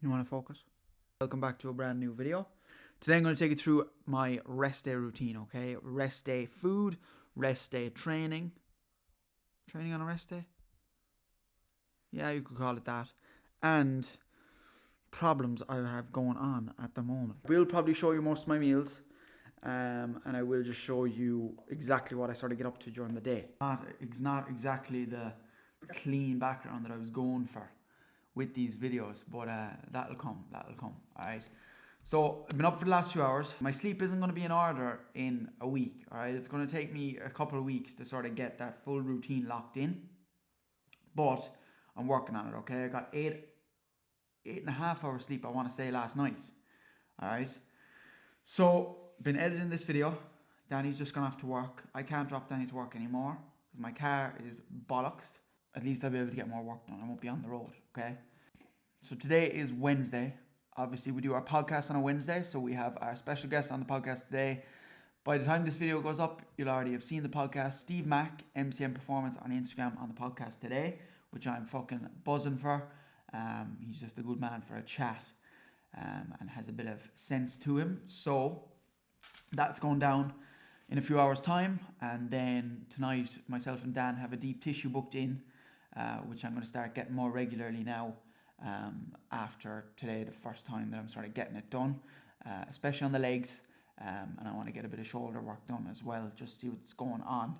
You want to focus? Welcome back to a brand new video. Today I'm going to take you through my rest day routine, okay? Rest day food, rest day training. Training on a rest day? Yeah, you could call it that. And problems I have going on at the moment. We'll probably show you most of my meals. And I will just show you exactly what I sort of get up to during the day. It's not exactly the clean background that I was going for with these videos, but that'll come, alright? So I've been up for the last few hours. My sleep isn't going to be in order in a week, alright? It's going to take me a couple of weeks to sort of get that full routine locked in, but I'm working on it, okay? I got eight and a half hours sleep, I want to say, last night, alright? So been editing this video. Danny's just gone off to work. I can't drop Danny to work anymore because my car is bollocks. At least I'll be able to get more work done. I won't be on the road, okay? So today is Wednesday. Obviously, we do our podcast on a Wednesday, so we have our special guest on the podcast today. By the time this video goes up, you'll already have seen the podcast. Steve Mack, MCM Performance on Instagram, on the podcast today, which I'm fucking buzzing for. He's just a good man for a chat and has a bit of sense to him. So that's going down in a few hours' time, and then tonight myself and Dan have a deep tissue booked in, which I'm going to start getting more regularly now. After today, the first time that I'm sort of getting it done, especially on the legs, and I want to get a bit of shoulder work done as well, just see what's going on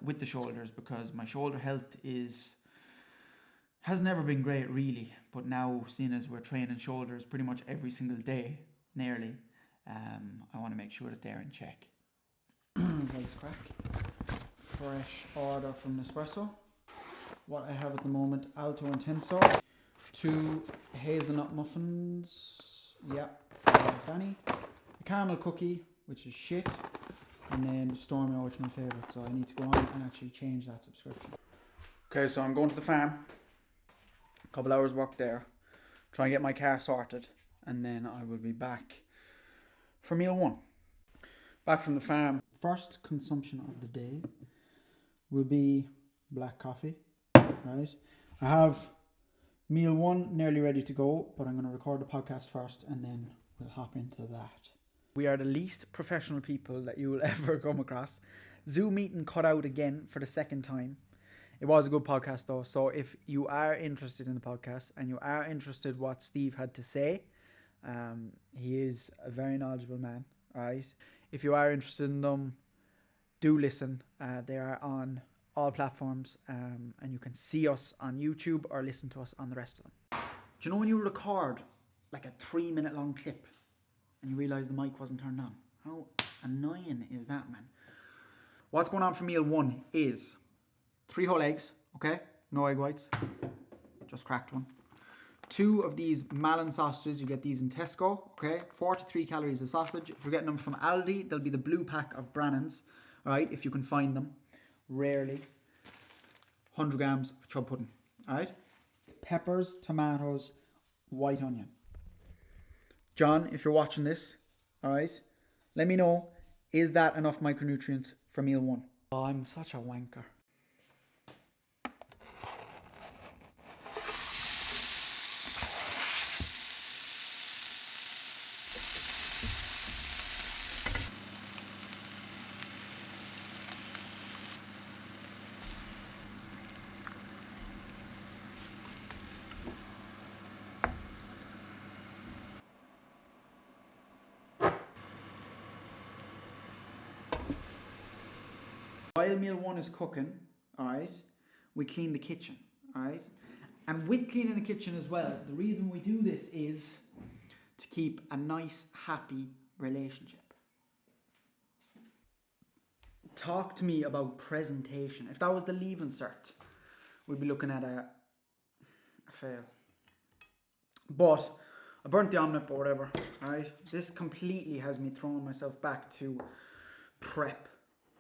with the shoulders, because my shoulder health has never been great really, but now, seeing as we're training shoulders pretty much every single day, nearly, I want to make sure that they're in check. Nice crack. Fresh order from Nespresso. What I have at the moment: Alto Intenso, 2 hazelnut muffins, yeah, Danny, a caramel cookie, which is shit, and then Stormio, which is my favourite, so I need to go on and actually change that subscription. Okay, so I'm going to the farm, a couple hours work there, try and get my car sorted, and then I will be back for meal 1. Back from the farm. First consumption of the day will be black coffee, right? I have meal 1 nearly ready to go, but I'm going to record the podcast first and then we'll hop into that. We are the least professional people that you will ever come across. Zoom meeting cut out again for the second time. It was a good podcast though, so if you are interested in the podcast and you are interested what Steve had to say, he is a very knowledgeable man, right? If you are interested in them, do listen. They are on all platforms, and you can see us on YouTube or listen to us on the rest of them. Do you know when you record like a 3-minute long clip and you realise the mic wasn't turned on? How annoying is that, man? What's going on for meal 1 is 3 whole eggs, okay? No egg whites, just cracked one. 2 of these Malin sausages, you get these in Tesco, okay? 43 calories a sausage. If you're getting them from Aldi, they'll be the blue pack of Brannan's, all right, if you can find them. Rarely. 100 grams of chub pudding, all right? Peppers, tomatoes, white onion. John, if you're watching this, all right, let me know, is that enough micronutrients for meal 1? Oh, I'm such a wanker. While meal 1 is cooking, all right, we clean the kitchen, all right? And with cleaning the kitchen as well, the reason we do this is to keep a nice, happy relationship. Talk to me about presentation. If that was the leaving cert, we'd be looking at a fail. But I burnt the omelette, but whatever, all right? This completely has me throwing myself back to prep.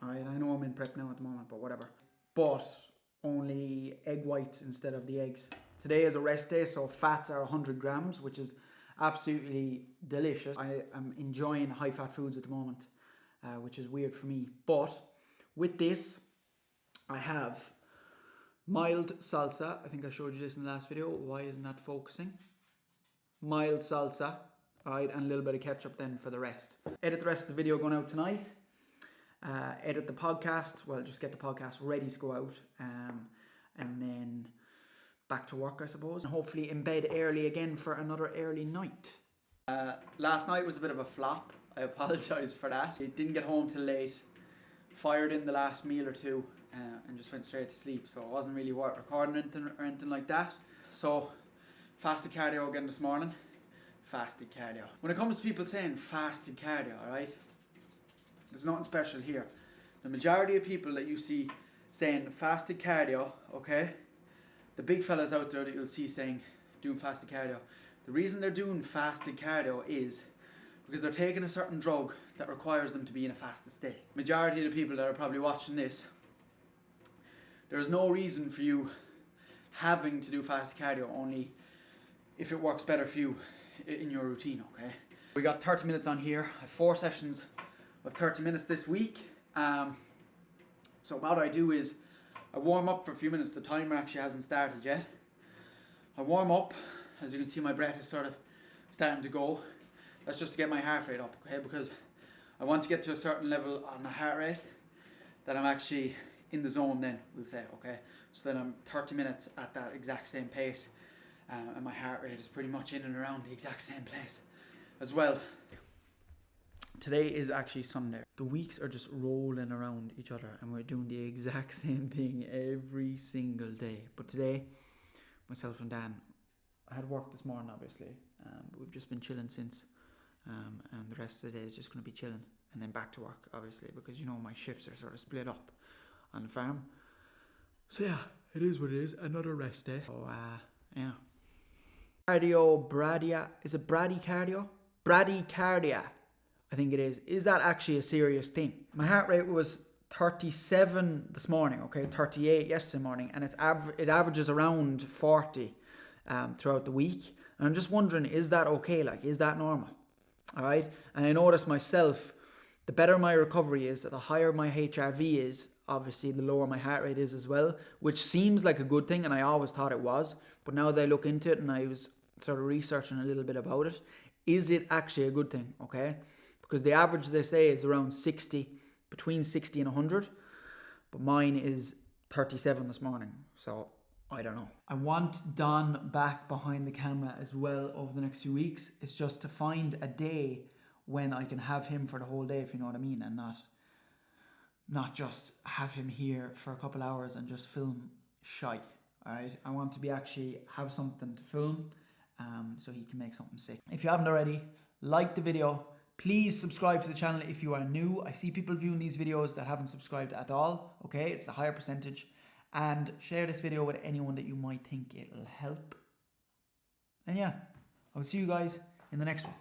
Alright, I know I'm in prep now at the moment, but whatever. But only egg whites instead of the eggs. Today is a rest day, so fats are 100 grams, which is absolutely delicious. I am enjoying high-fat foods at the moment, which is weird for me. But with this, I have mild salsa. I think I showed you this in the last video. Why isn't that focusing? mild salsa, alright, and a little bit of ketchup then for the rest. Edit the rest of the video going out tonight. Edit the podcast, well, just get the podcast ready to go out, and then back to work, I suppose. And hopefully in bed early again for another early night. Last night was a bit of a flop. I apologise for that. I didn't get home till late. Fired in the last meal or two and just went straight to sleep. So it wasn't really worth recording or anything like that. So fasted cardio again this morning. Fasted cardio. When it comes to people saying fasted cardio, alright, there's nothing special here. The majority of people that you see saying fasted cardio, okay, the big fellas out there that you'll see saying doing fasted cardio, the reason they're doing fasted cardio is because they're taking a certain drug that requires them to be in a fasted state. Majority of the people that are probably watching this, there's no reason for you having to do fasted cardio, only if it works better for you in your routine, okay? We got 30 minutes on here. I have 4 sessions of 30 minutes this week. So what I do is I warm up for a few minutes. The timer actually hasn't started yet. I warm up. As you can see, my breath is sort of starting to go. That's just to get my heart rate up, okay? Because I want to get to a certain level on my heart rate that I'm actually in the zone then, we'll say, okay? So then I'm 30 minutes at that exact same pace, and my heart rate is pretty much in and around the exact same place as well. Today is actually Sunday. The weeks are just rolling around each other and we're doing the exact same thing every single day. But today, myself and Dan, I had work this morning obviously, but we've just been chilling since, and the rest of the day is just going to be chilling and then back to work obviously, because you know my shifts are sort of split up on the farm. So yeah, it is what it is, another rest day. So yeah. Cardio, bradia, is it bradycardia? Bradycardia, I think it is. Is that actually a serious thing? My heart rate was 37 this morning, okay, 38 yesterday morning, and it averages around 40 throughout the week. And I'm just wondering, is that okay? Like, is that normal? All right. And I noticed myself, the better my recovery is, the higher my HRV is, obviously the lower my heart rate is as well, which seems like a good thing, and I always thought it was. But now that I look into it and I was sort of researching a little bit about it, is it actually a good thing? Okay. Because the average, they say, is around 60, between 60 and 100. But mine is 37 this morning. So I don't know. I want Don back behind the camera as well over the next few weeks. It's just to find a day when I can have him for the whole day, if you know what I mean, and not just have him here for a couple hours and just film shite. All right. I want to be actually have something to film, so he can make something sick. If you haven't already, like the video. Please subscribe to the channel if you are new. I see people viewing these videos that haven't subscribed at all. Okay, it's a higher percentage. And share this video with anyone that you might think it'll help. And yeah, I'll see you guys in the next one.